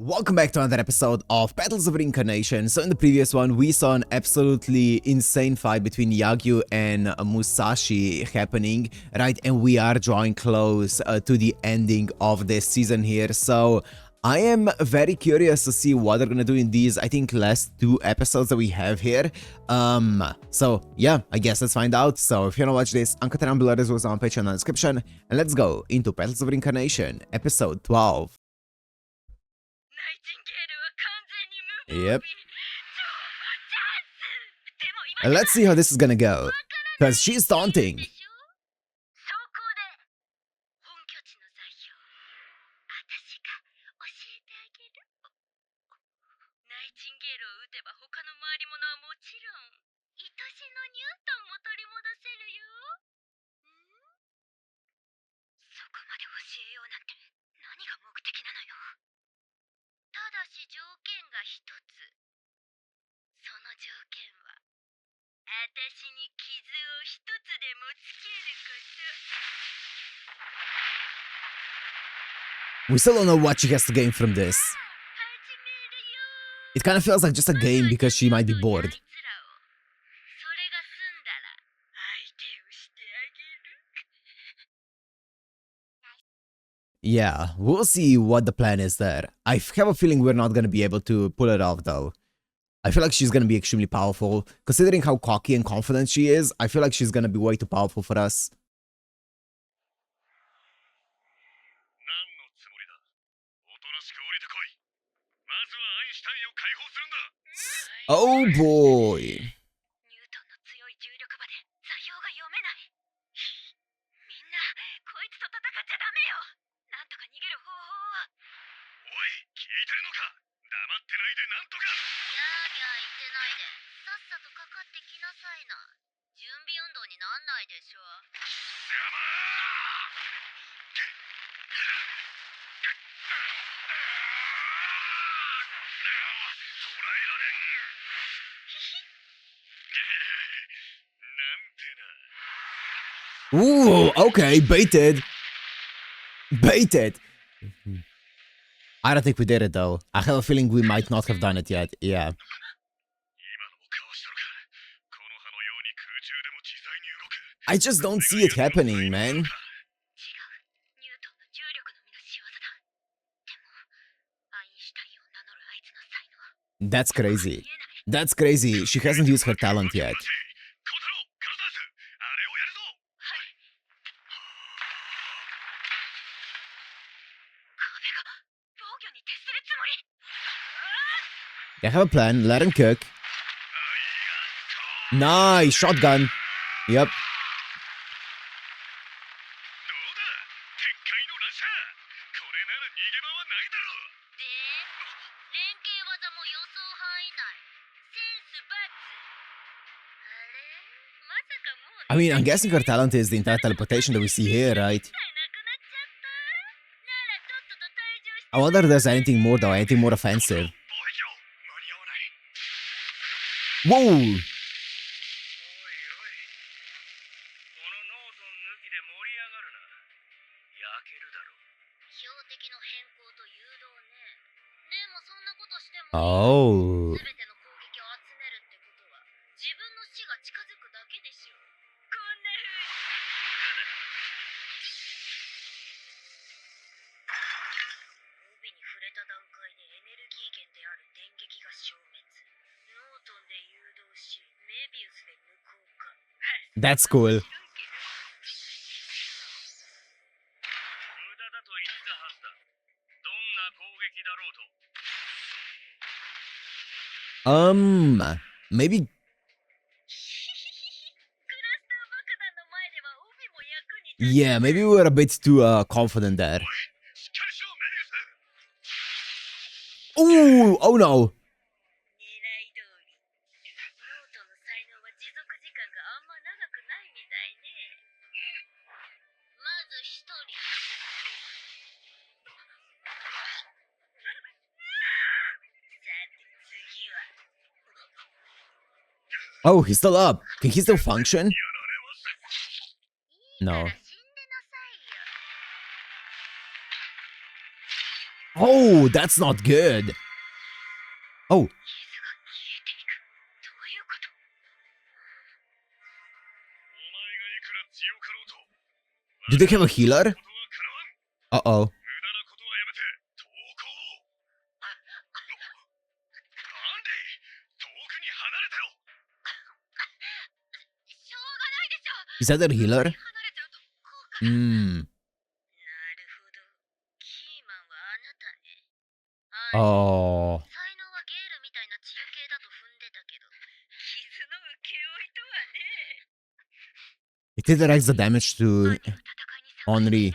Welcome back to another episode of Petals of Reincarnation. So in the previous one, we saw an absolutely insane fight between Yagyu and Musashi happening, right? And we are drawing close to the ending of this season here. So I am very curious to see what they're gonna do in these, I think, last two episodes that we have here. So yeah, I guess let's find out. So if you wanna watch this, uncut and below, this was on Patreon in the description. And let's go into Petals of Reincarnation, episode 12. Yep. And let's see how this is gonna go. Because she's taunting. We still don't know what she has to gain from this. It kind of feels like just a game because she might be bored. Yeah, we'll see what the plan is there. I have a feeling we're not going to be able to pull it off though. I feel like she's going to be extremely powerful. Considering how cocky and confident she is, I feel like she's going to be way too powerful for us. Oh boy. Ooh, okay, baited. Baited. I don't think we did it though. I have a feeling we might not have done it yet. Yeah. I just don't see it happening, man. That's crazy. That's crazy. She hasn't used her talent yet. I have a plan. Let him cook. Nice. Shotgun. Yep. I mean, I'm guessing her talent is the entire teleportation that we see here, right? I wonder if there's anything more though, anything more offensive. Whoa! Oh. That's cool. Maybe. Yeah, maybe we were a bit too confident there. Ooh, oh no. Oh, he's still up. Can he still function? No. Oh, that's not good. Oh. Do they have a healer? Uh-oh. Is that a healer? Oh. It interacts the damage to Henri.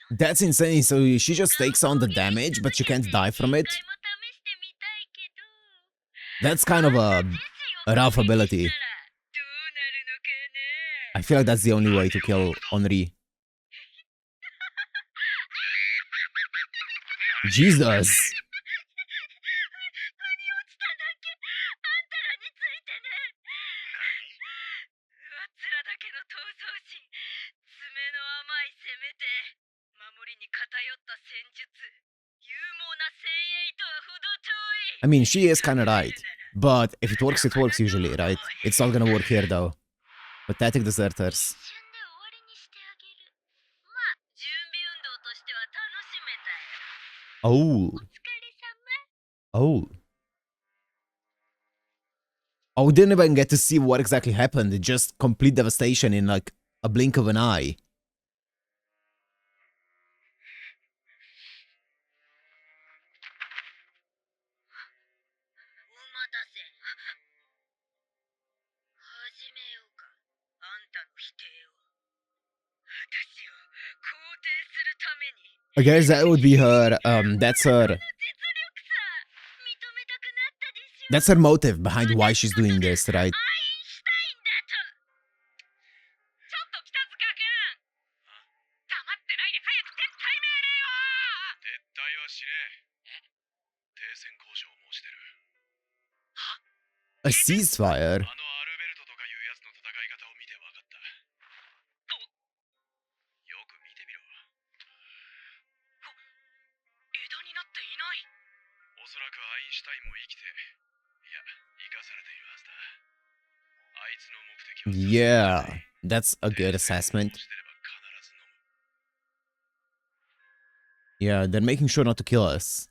That's insane. So she just takes on the damage, but she can't die from it. That's kind of a rough ability. I feel like that's the only way to kill Henri. Jesus. I mean, she is kind of right. But if it works usually, right? It's not gonna work here though. Pathetic deserters. Oh. Oh. Oh, we didn't even get to see what exactly happened. Just complete devastation in like a blink of an eye. I guess that would be her, that's her motive behind why she's doing this, right? A ceasefire? Yeah, that's a good assessment. Yeah, they're making sure not to kill us.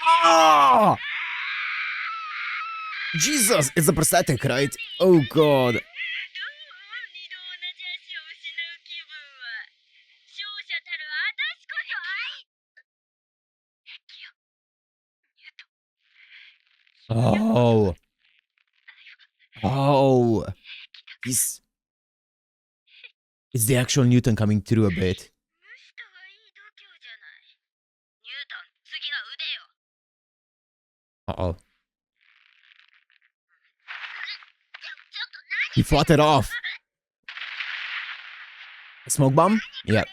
Oh! Jesus, it's a prosthetic, right? Oh god. Oh. Oh. Is the actual Newton coming through a bit? Uh-oh. He fought it off. Smoke bomb? Yep.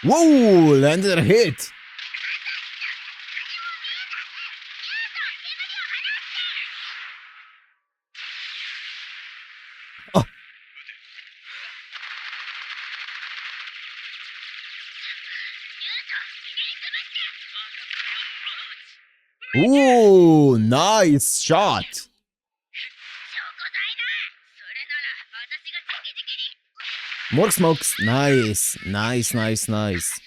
Whoa! Landed a hit! Oh. Ooh, nice shot! More smokes. Nice. Nice, nice, nice.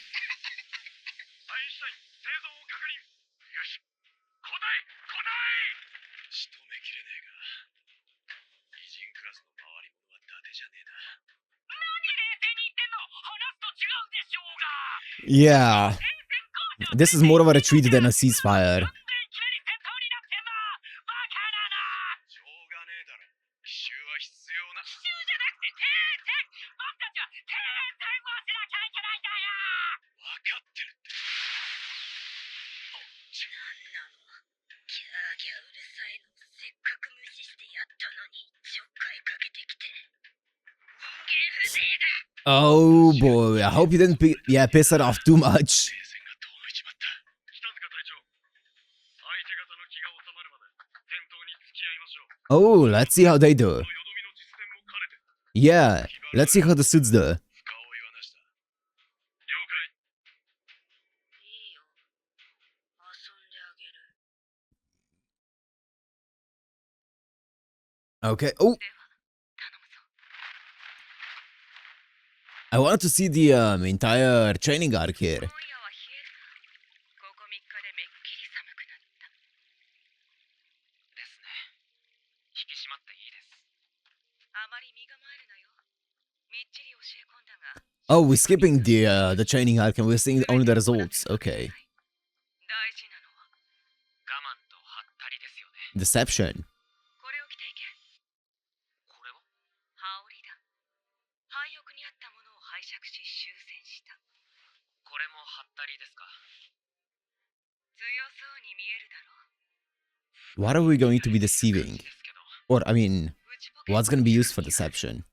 Yeah. This is more of a retreat than a ceasefire. Oh boy, I hope you didn't piss her off too much. Oh, let's see how they do. Yeah, let's see how the suits do. Okay. Oh, I want to see the entire training arc here. Oh, we're skipping the training arc and we're seeing only the results. Okay. Deception. What are we going to be deceiving? Or, I mean, what's going to be used for deception?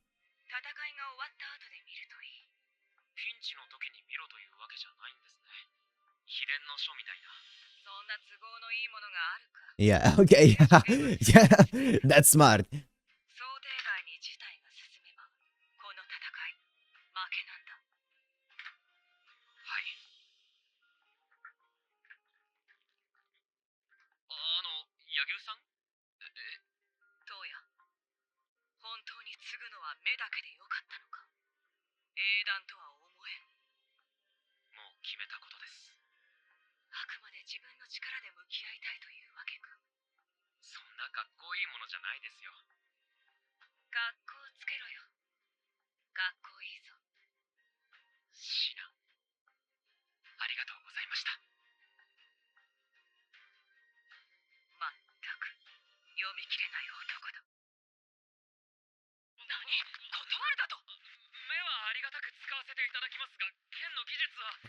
Yeah, okay, yeah, that's smart.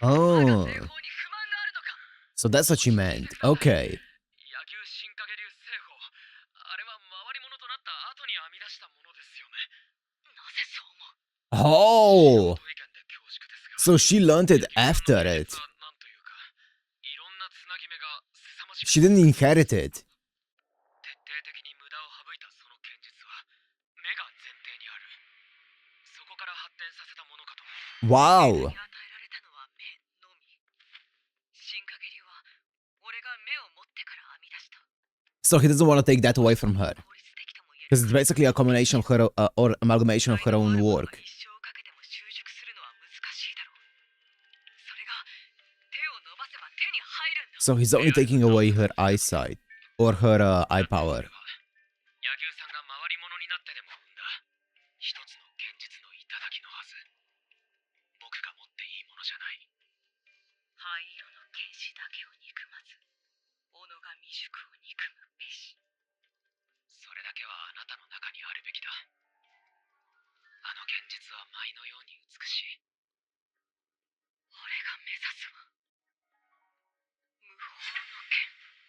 Oh, so that's what you meant. Okay. Oh, so she learned it after it. She didn't inherit it. Wow. So he doesn't want to take that away from her. Because it's basically a combination of her, or amalgamation of her own work. So he's only taking away her eyesight, or her eye power.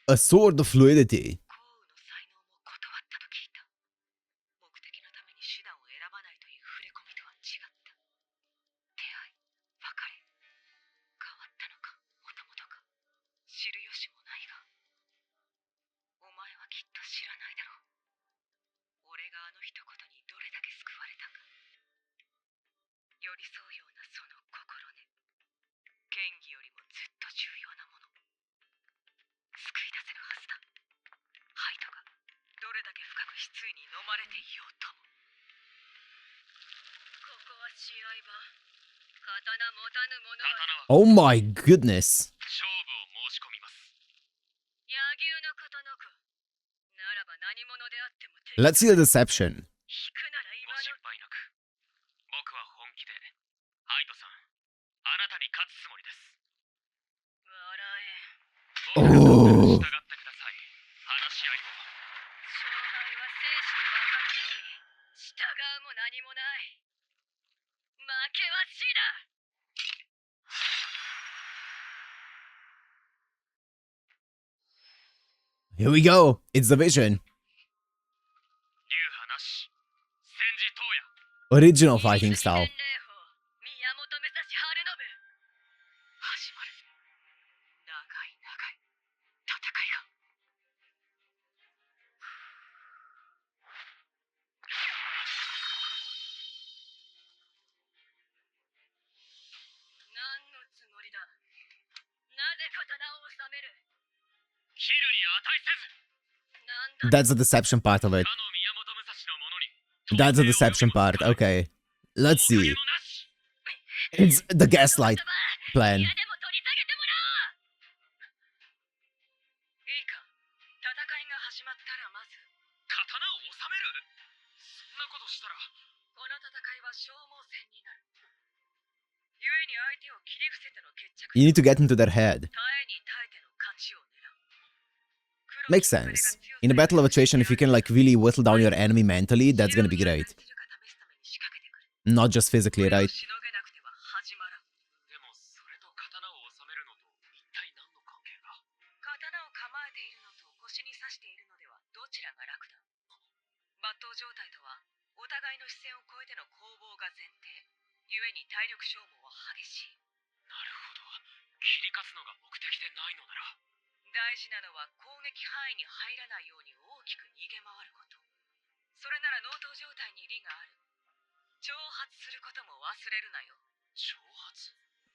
A sword of fluidity. Oh my goodness. Let's see the deception. Oh. Here we go. It's the vision. Original fighting style. That's the deception part of it. That's the deception part. Okay. Let's see. It's the gaslight plan. You need to get into their head. Makes sense. In a battle of attrition, if you can like really whittle down your enemy mentally, that's gonna be great. Not just physically, right?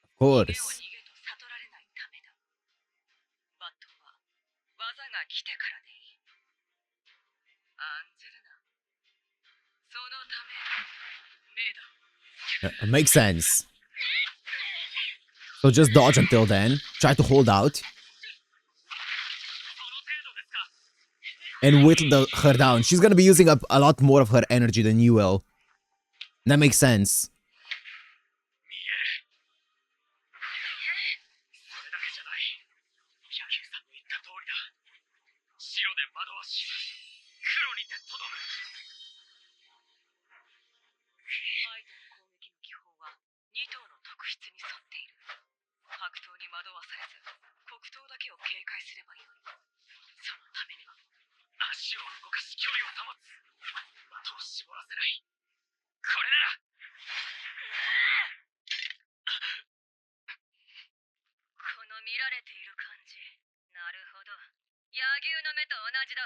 Of course. Makes sense. So just dodge until then. Try to hold out. And whittle her down. She's gonna be using up a lot more of her energy than you will. That makes sense.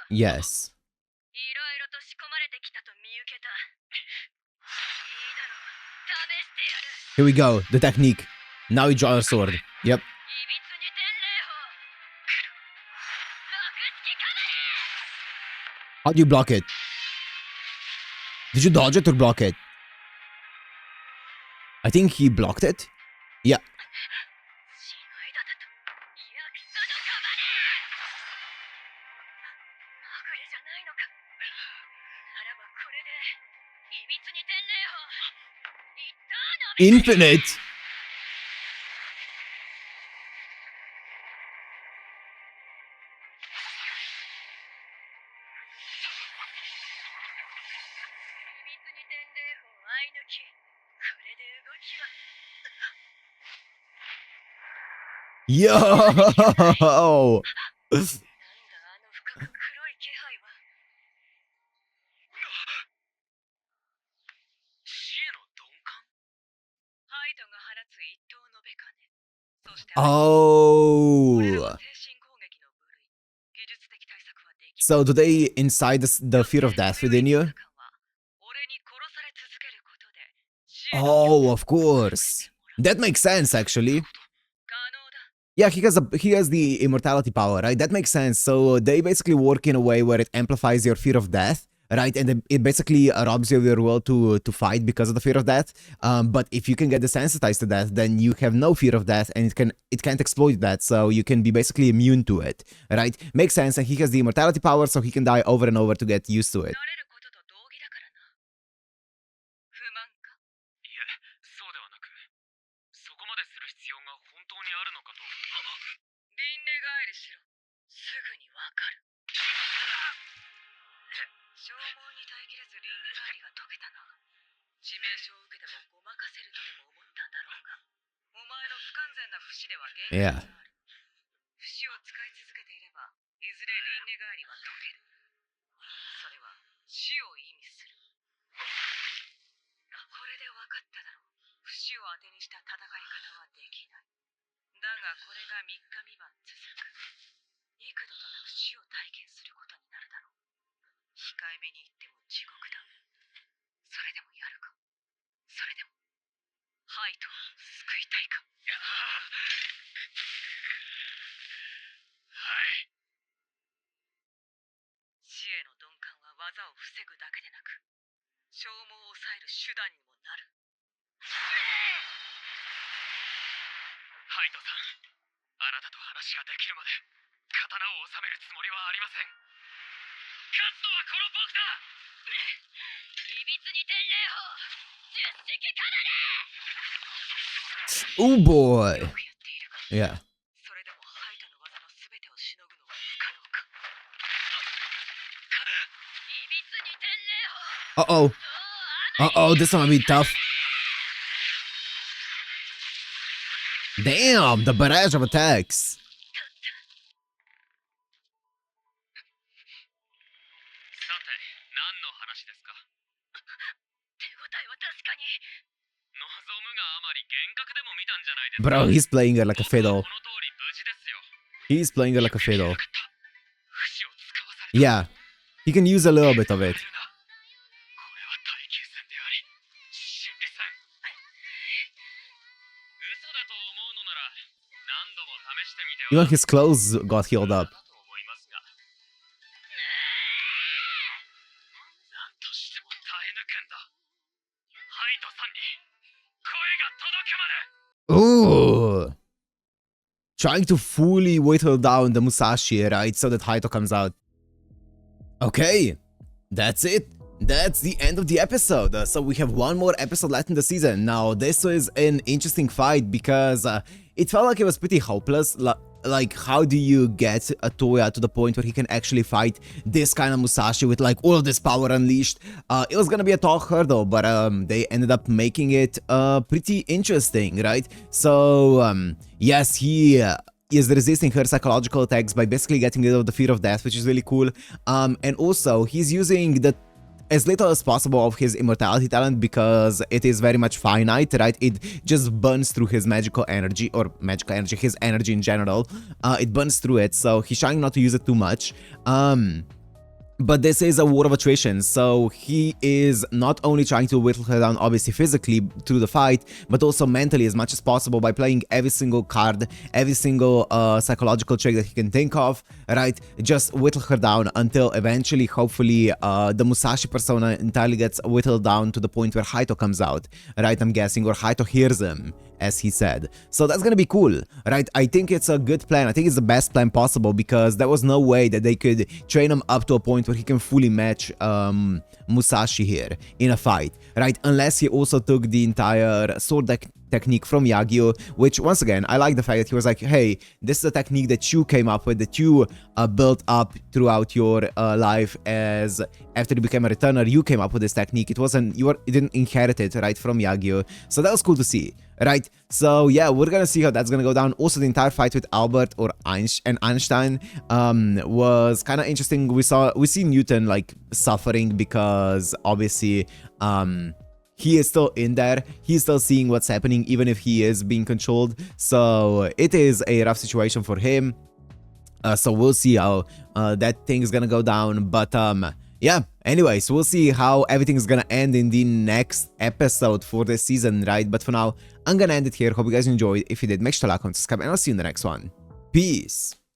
Yes. Here we go, the technique. Now you draw your sword. Yep. How do you block it? Did you dodge it or block it? I think he blocked it. Yeah. Infinite. Yo! Oh. So do they incite the fear of death within you? Oh, of course. That makes sense, actually. Yeah, he has the immortality power, right? That makes sense. So they basically work in a way where it amplifies your fear of death, right? And it basically robs you of your will to fight because of the fear of death. But if you can get desensitized to that, then you have no fear of death, and it can't exploit that. So you can be basically immune to it, right? Makes sense. And he has the immortality power, so he can die over and over to get used to it. Yeah. いずれ輪廻返りは解ける。それは死を意味する。これで分かっただろう。不死を当てにした戦い方はできない。だがこれが3日3晩続く。幾度となく死を体験することになるだろう。控えめに言っても地獄だ。それでもやるか。それでもハイトを救いたいか。はい。死への鈍感は技を防ぐだけでなく、消耗を抑える手段にもなる。ハイトさん、あなたと話ができるまで刀を収めるつもりはありません。勝つのはこの僕だ。いびつに天霊砲十式かなれ。 Oh boy. よくやっているが、 Yeah. それでもハイトの技の全てをしのぐのは不可能か。いびつに天霊砲。 Uh-oh. Uh-oh, this one might be tough. Damn, the barrage of attacks. さて、何の話ですか。手応えは確かに。望むがあまり幻覚でも見たんじゃないですか。 Bro, he's playing it like a 僕は fiddle. この通り無事ですよ。 He's playing it like a fiddle. 不死を使わされた。 Yeah, he can use a little bit of it. これは耐久戦であり、心理戦。嘘だと思うのなら、何度も試してみては。 Even his clothes got healed up. だと思いますが。何としても耐え抜くんだ。ハイトさんに声が届くまで。 Ooh. Trying to fully whittle down the Musashi, right? So that Haito comes out. Okay, that's it. That's the end of the episode. So we have one more episode left in the season. Now, this was an interesting fight because it felt like it was pretty hopeless. Like, how do you get a Toya to the point where he can actually fight this kind of Musashi with like all of this power unleashed? It was gonna be a tall hurdle, but they ended up making it pretty interesting, right? So yes, he is resisting her psychological attacks by basically getting rid of the fear of death, which is really cool. And also he's using the as little as possible of his immortality talent because it is very much finite, right? It just burns through his magical energy, or magical energy, his energy in general. It burns through it, so he's trying not to use it too much. But this is a war of attrition, so he is not only trying to whittle her down, obviously physically through the fight, but also mentally as much as possible by playing every single card, every single psychological trick that he can think of, right? Just whittle her down until eventually, hopefully, the Musashi persona entirely gets whittled down to the point where Haito comes out, right? I'm guessing, or Haito hears him, as he said. So that's gonna be cool, right? I think it's a good plan. I think it's the best plan possible because there was no way that they could train him up to a point where he can fully match Musashi here in a fight, right? Unless he also took the entire sword technique from Yagyu, which once again, I like the fact that he was like, hey, this is a technique that you came up with, that you built up throughout your life as after you became a returner, you came up with this technique. It wasn't, you didn't inherit it, right, from Yagyu. So that was cool to see, right? So yeah, we're gonna see how that's gonna go down. Also, the entire fight with Albert or Einstein was kind of interesting. We see Newton like suffering because obviously he is still in there, he's still seeing what's happening even if he is being controlled, so it is a rough situation for him. So we'll see how that thing is gonna go down, but yeah, anyways, we'll see how everything is gonna end in the next episode for this season, right? But for now, I'm gonna end it here. Hope you guys enjoyed. If you did, make sure to like, comment, subscribe, and I'll see you in the next one. Peace.